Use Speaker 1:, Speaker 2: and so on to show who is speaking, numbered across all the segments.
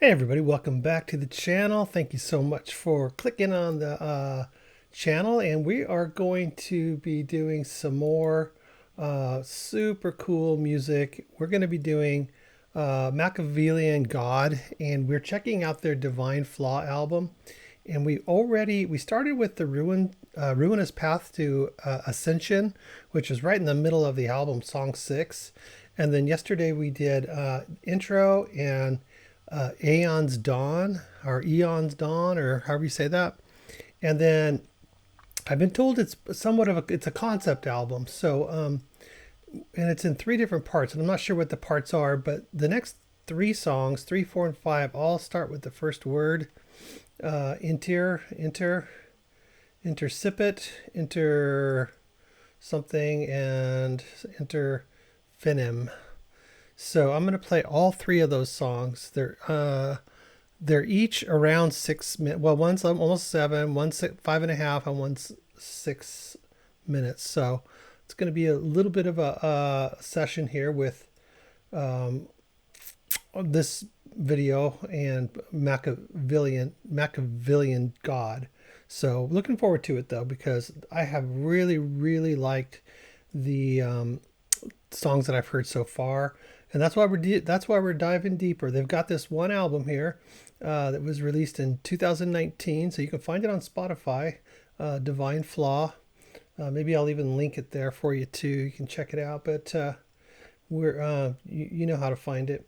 Speaker 1: Hey everybody, welcome back to the channel. Thank you so much for clicking on the channel, and we are going to be doing some more super cool music. We're going to be doing Machiavellian God, and we're checking out their Divine Flaw album. And we started with the Ruinous Path to Ascension, which is right in the middle of the album, song 6. And then yesterday we did intro and Aeon's Dawn, or Eon's Dawn, or however you say that. And then I've been told it's somewhat of it's a concept album. And it's in three different parts, and I'm not sure what the parts are, but the next three songs, 3, 4, and 5, all start with the first word. Incipit, Iter something, and Iter Finem. So I'm going to play all three of those songs. They're each around 6 minutes. Well, one's almost 7, one's 5.5, and one's 6 minutes. So it's going to be a little bit of a session here with this video and Machiavellian God. So looking forward to it though, because I have really liked the songs that I've heard so far, and that's why we're diving deeper. They've got this one album here that was released in 2019, so you can find it on Spotify. Divine Flaw. Maybe I'll even link it there for you too. You can check it out. But you know how to find it.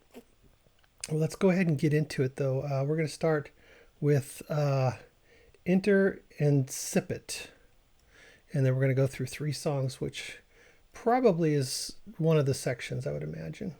Speaker 1: Well, let's go ahead and get into it though. We're going to start with Iter Incipit, and then we're going to go through three songs, which probably is one of the sections, I would imagine.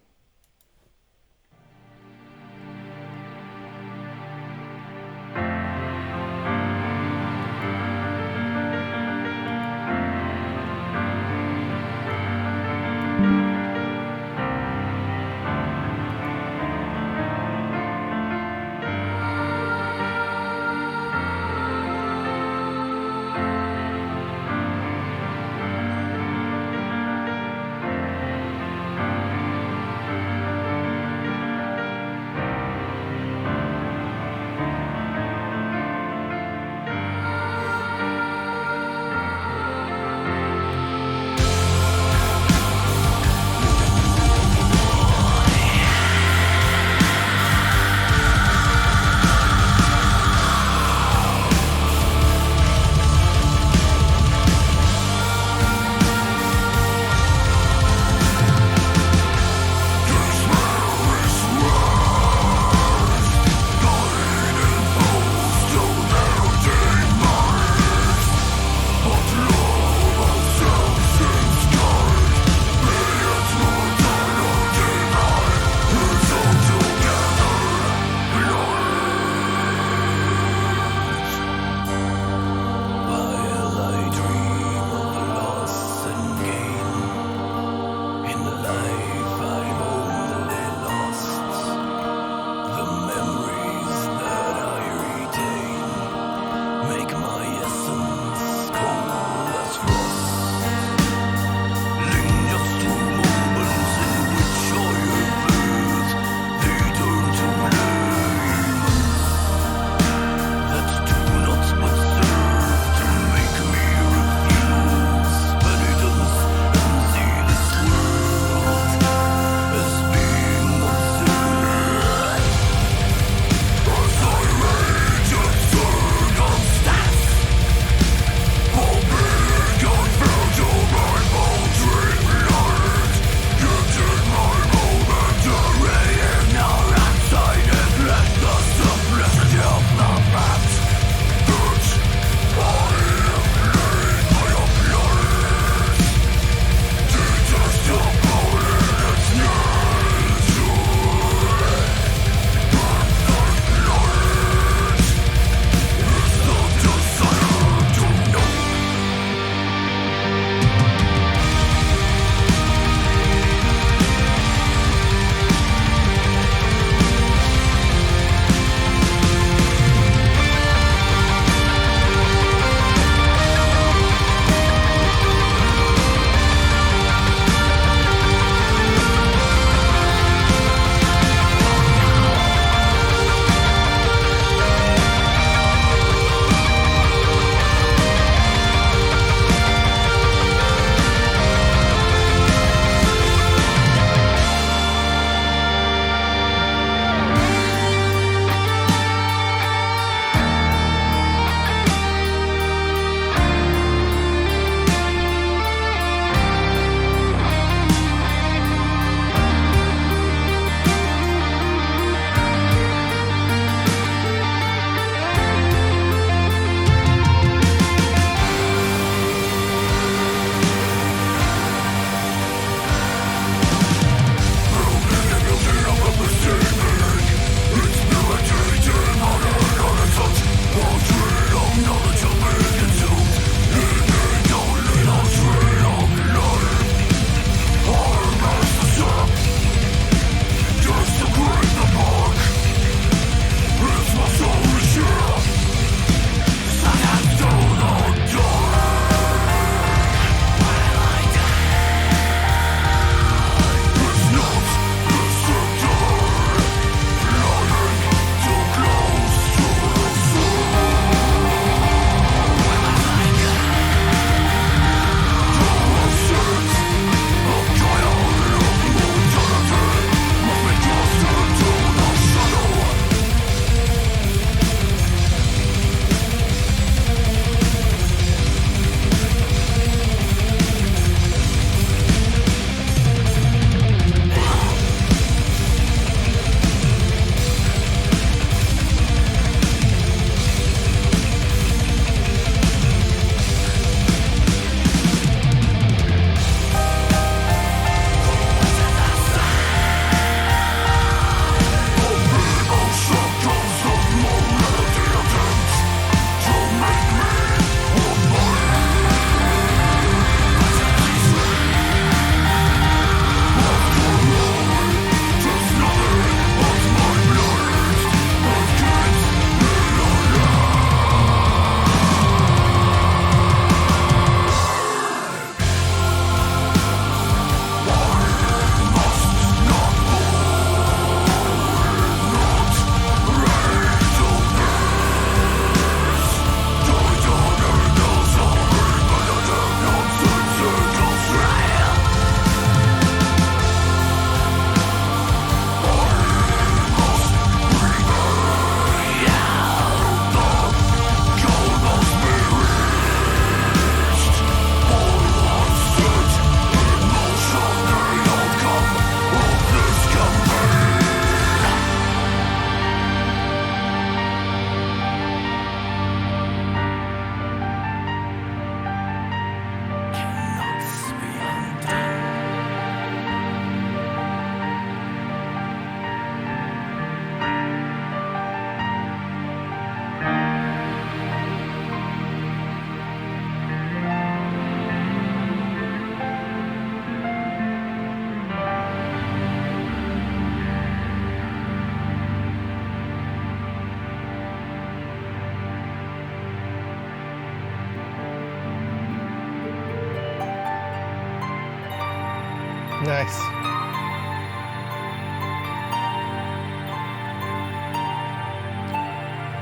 Speaker 1: Nice.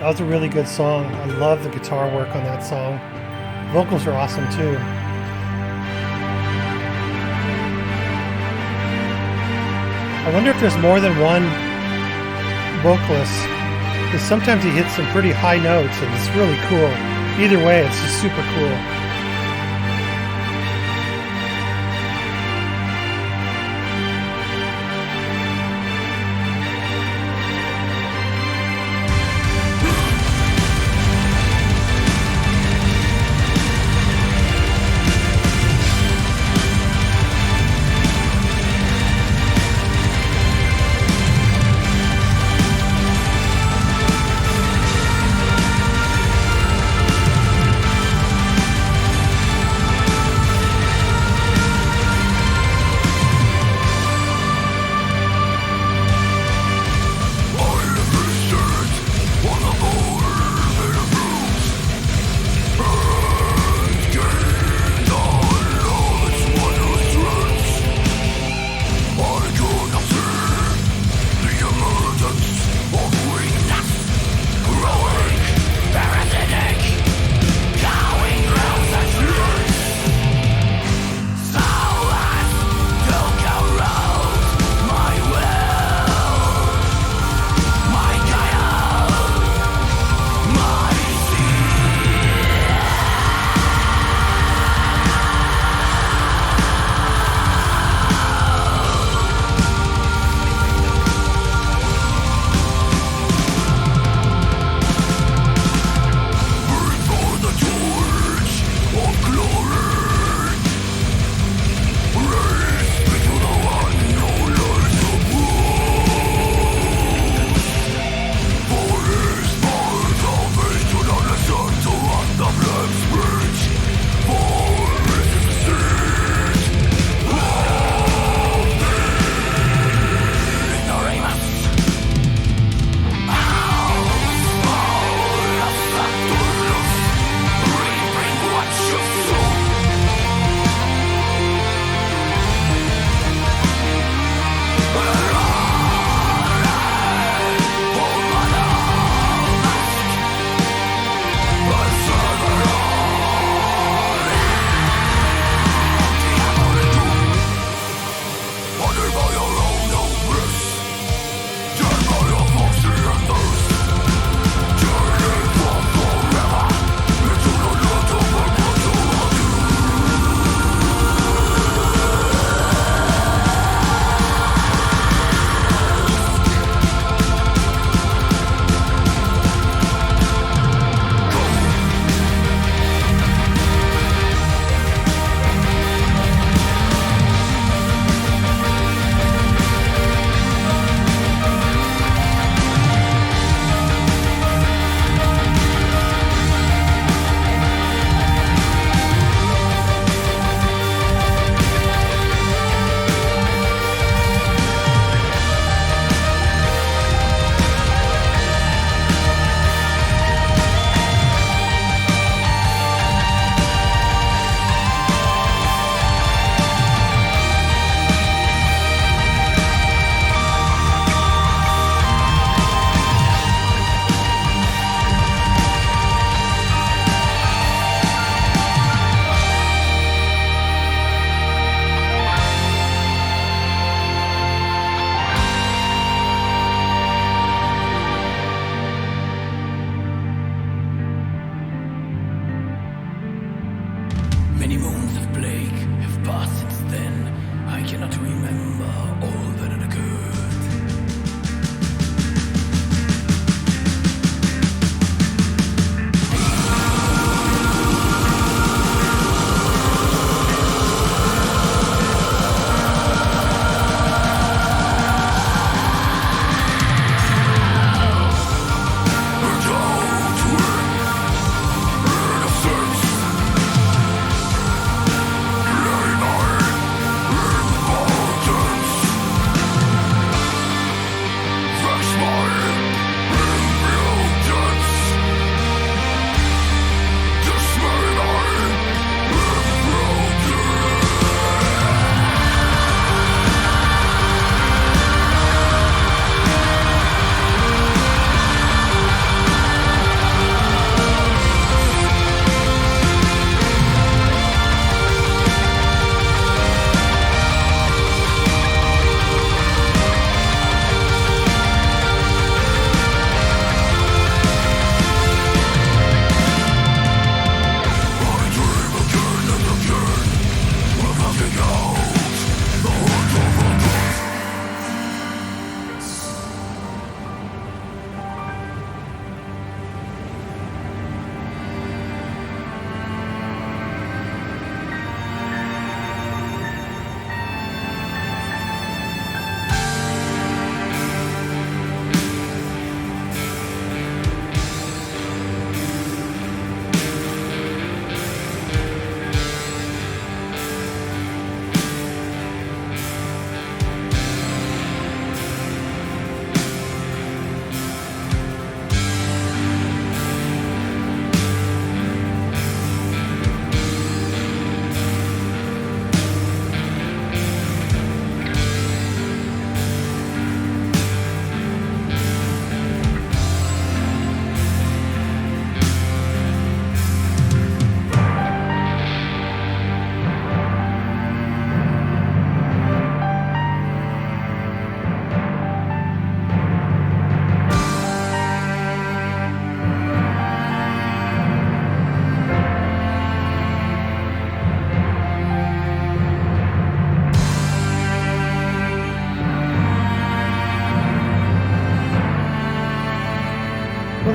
Speaker 1: That was a really good song. I love the guitar work on that song. Vocals are awesome too. I wonder if there's more than one vocalist, because sometimes he hits some pretty high notes and it's really cool. Either way, it's just super cool.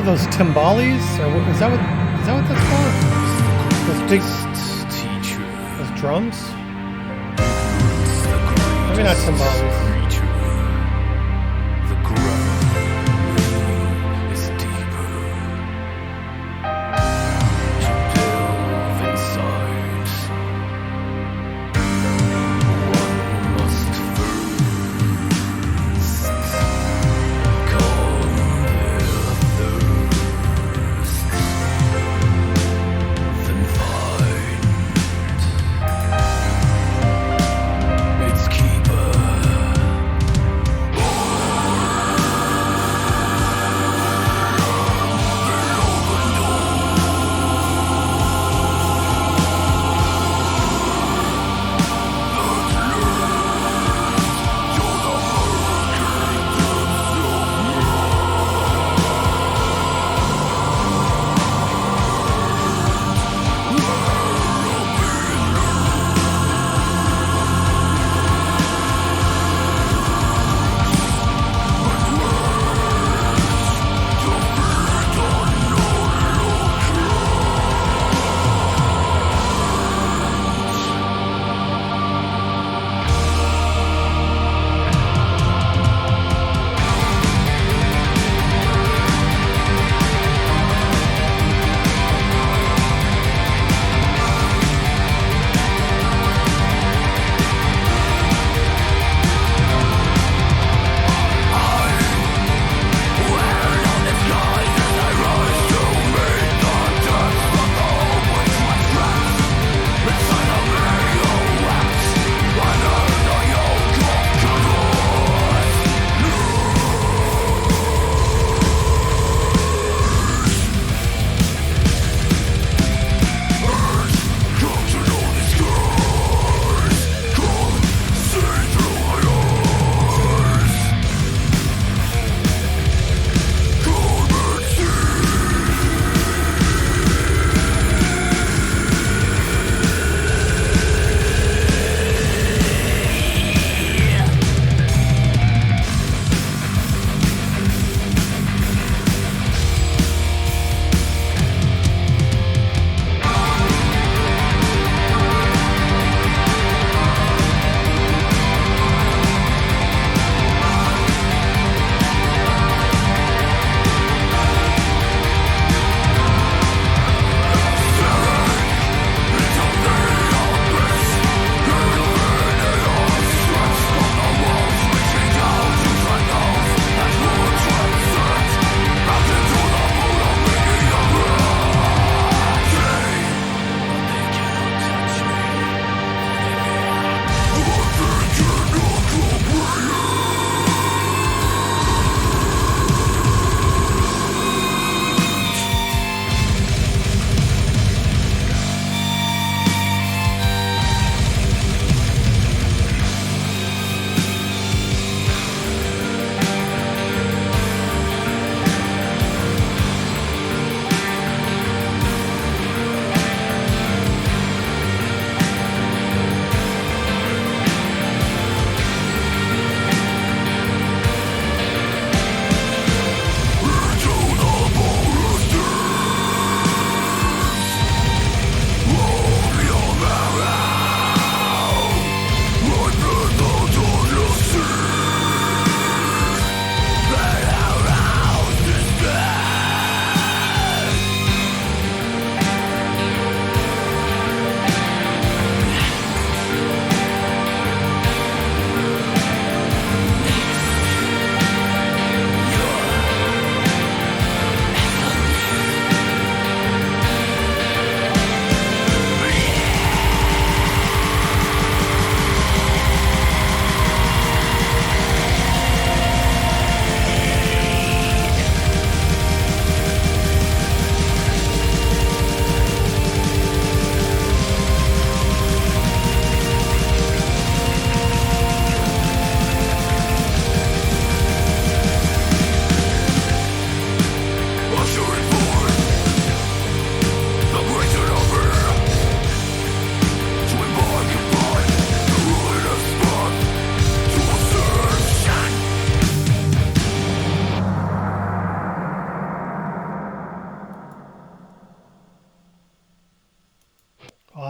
Speaker 1: are those timbales? Or is that what that's called? Those big those drums? Maybe not timbales.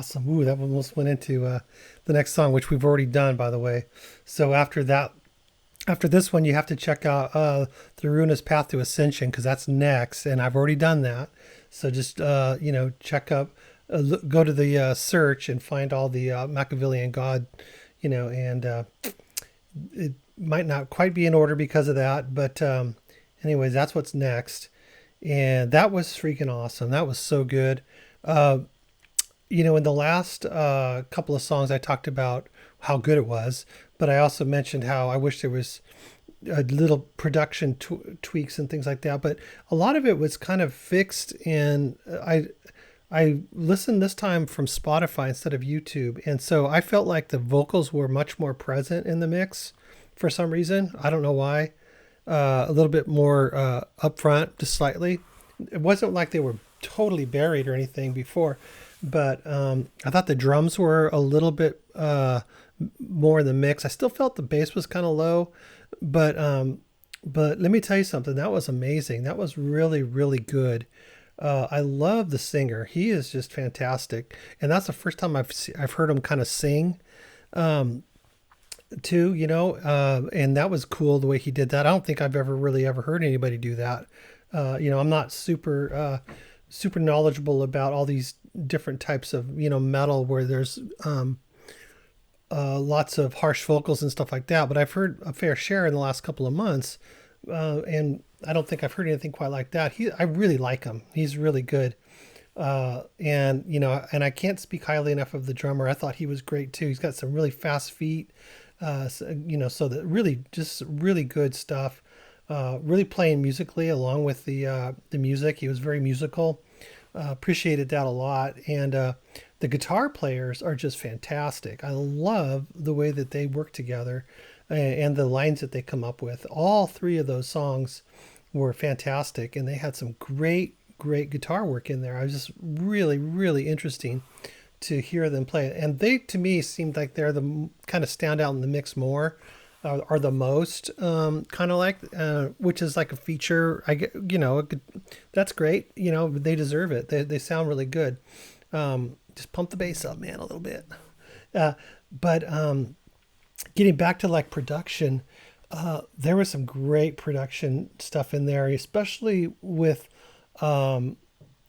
Speaker 1: awesome. Ooh, that almost went into the next song, which we've already done, by the way. So after this one, you have to check out the Ruinous Path to Ascension, because that's next, and I've already done that. So just check up, go to the search and find all the Machiavellian God, and it might not quite be in order because of that, but anyways, that's what's next, and that was freaking awesome. That was so good. In the last couple of songs, I talked about how good it was, but I also mentioned how I wish there was a little production tweaks and things like that. But a lot of it was kind of fixed, and I listened this time from Spotify instead of YouTube, and so I felt like the vocals were much more present in the mix for some reason. I don't know why. A little bit more upfront, just slightly. It wasn't like they were totally buried or anything before, but I thought the drums were a little bit more in the mix. I still felt the bass was kind of low, but let me tell you something. That was amazing. That was really, really good. I love the singer. He is just fantastic, and that's the first time I've heard him kind of sing. Too, and that was cool the way he did that. I don't think I've ever heard anybody do that. I'm not super knowledgeable about all these different types of, metal where there's lots of harsh vocals and stuff like that, but I've heard a fair share in the last couple of months. And I don't think I've heard anything quite like that. I really like him. He's really good. And I can't speak highly enough of the drummer. I thought he was great too. He's got some really fast feet. So that really, just really good stuff. Really playing musically along with the music. He was very musical. Appreciated that a lot. And the guitar players are just fantastic. I love the way that they work together and the lines that they come up with. All three of those songs were fantastic, and they had some great guitar work in there. I was just really, really interesting to hear them play it. And they, to me, seemed like they're the kind of stand out in the mix more, are the most kind of like, which is like a feature. I get, that's great. They deserve it. They sound really good. Just pump the bass up, man, a little bit. But getting back to like production, there was some great production stuff in there, especially with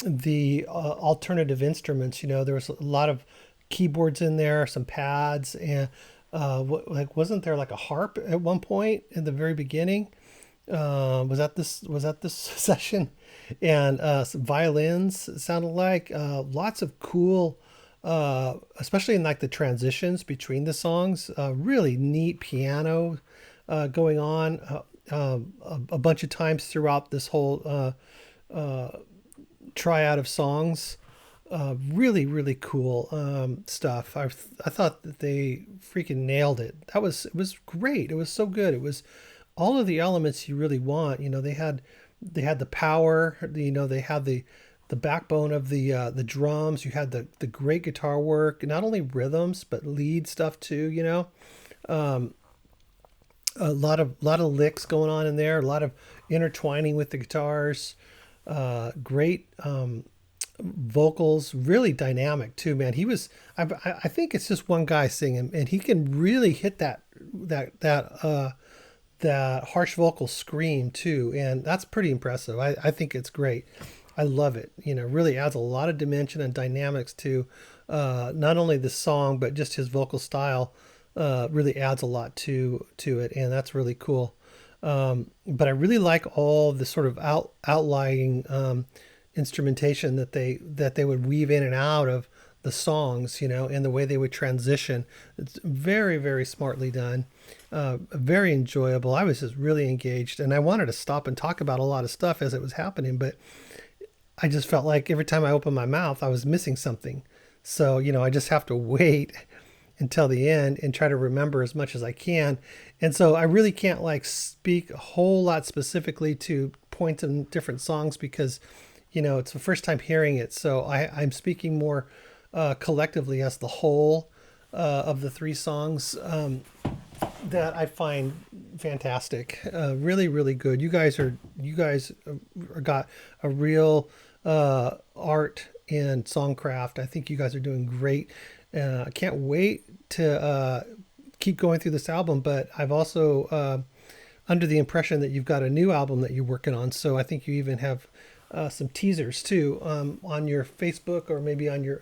Speaker 1: the alternative instruments. There was a lot of keyboards in there, some pads, and wasn't there like a harp at one point in the very beginning? Was that this session? And some violins, it sounded like. Lots of cool, especially in like the transitions between the songs. Really neat piano going on a bunch of times throughout this whole triad of songs. Really, really cool stuff. I thought that they freaking nailed it. It was great. It was so good. It was all of the elements you really want. They had the power. They had the backbone of the drums. You had the great guitar work, not only rhythms but lead stuff too. A lot of licks going on in there. A lot of intertwining with the guitars. Great vocals, really dynamic too, man. I think it's just one guy singing, and he can really hit that harsh vocal scream too, and that's pretty impressive. I think it's great. I love it. Really adds a lot of dimension and dynamics to not only the song but just his vocal style. Really adds a lot to it, and that's really cool. But I really like all the sort of outlying instrumentation that they would weave in and out of the songs, and the way they would transition. It's very, very smartly done. Very enjoyable. I was just really engaged, and I wanted to stop and talk about a lot of stuff as it was happening, but I just felt like every time I opened my mouth, I was missing something. So, I just have to wait until the end and try to remember as much as I can. And so I really can't like speak a whole lot specifically to points in different songs because, it's the first time hearing it. So I'm speaking more collectively as the whole of the three songs that I find fantastic. Really, really good. You guys got a real art in songcraft. I think you guys are doing great. I can't wait to keep going through this album, but I've also under the impression that you've got a new album that you're working on. So I think you even have some teasers too on your Facebook or maybe on your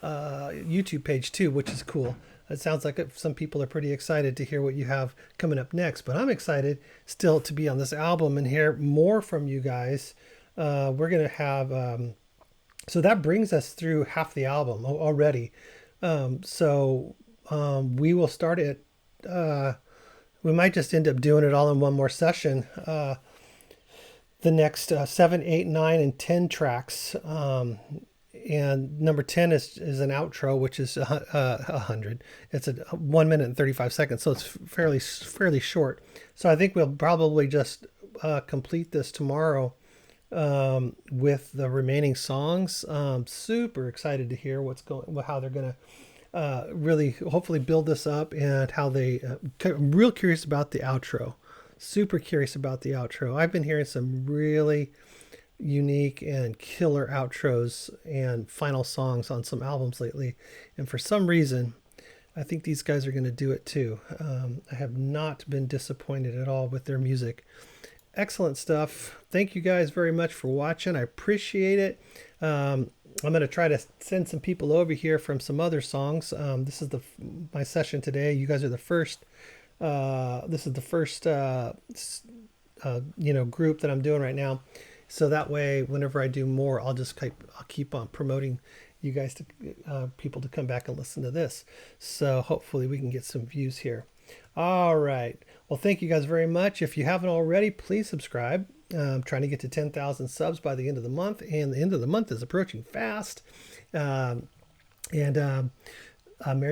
Speaker 1: YouTube page too, which is cool. It sounds like some people are pretty excited to hear what you have coming up next, but I'm excited still to be on this album and hear more from you guys. We're going to have, so that brings us through half the album already. We will start it. We might just end up doing it all in one more session. The next 7, 8, 9, and 10 tracks. And number 10 is an outro, which is 100. It's a 1 minute and 35 seconds, so it's fairly short. So I think we'll probably just complete this tomorrow with the remaining songs. Super excited to hear how they're gonna really hopefully build this up, and how they. I'm real curious about the outro. Super curious about the outro. I've been hearing some really unique and killer outros and final songs on some albums lately, and for some reason I think these guys are going to do it too. I have not been disappointed at all with their music. Excellent stuff. Thank you guys very much for watching. I appreciate it. I'm going to try to send some people over here from some other songs. This is my session today. You guys are the first. This is the first group that I'm doing right now. So that way, whenever I do more, I'll keep on promoting you guys to people to come back and listen to this. So hopefully we can get some views here. All right. Well, thank you guys very much. If you haven't already, please subscribe. I'm trying to get to 10,000 subs by the end of the month, and the end of the month is approaching fast. Merry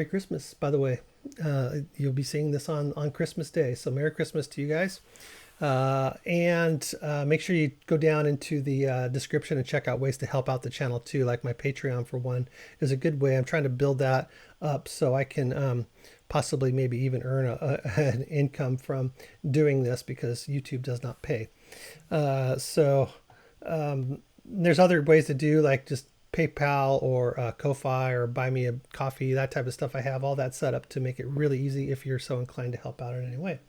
Speaker 1: Christmas, by the way. You'll be seeing this on Christmas Day. So Merry Christmas to you guys. Make sure you go down into the description and check out ways to help out the channel too, like my Patreon for one is a good way. I'm trying to build that up so I can possibly maybe even earn an income from doing this, because YouTube does not pay. There's other ways to do, like just PayPal or Ko-Fi or Buy Me a Coffee, that type of stuff. I have all that set up to make it really easy if you're so inclined to help out in any way.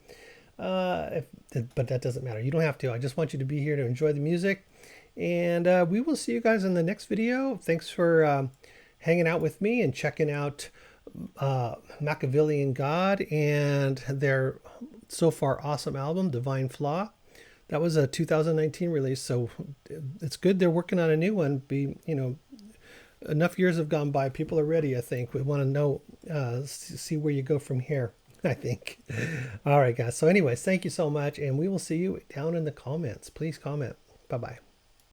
Speaker 1: But that doesn't matter. You don't have to. I just want you to be here to enjoy the music, and we will see you guys in the next video. Thanks for hanging out with me and checking out Machiavellian God and their so far awesome album, Divine Flaw. That was a 2019 release, so it's good they're working on a new one. Enough years have gone by. People are ready, I think. We want to know, see where you go from here, I think. All right, guys. So anyways, thank you so much, and we will see you down in the comments. Please comment. Bye-bye.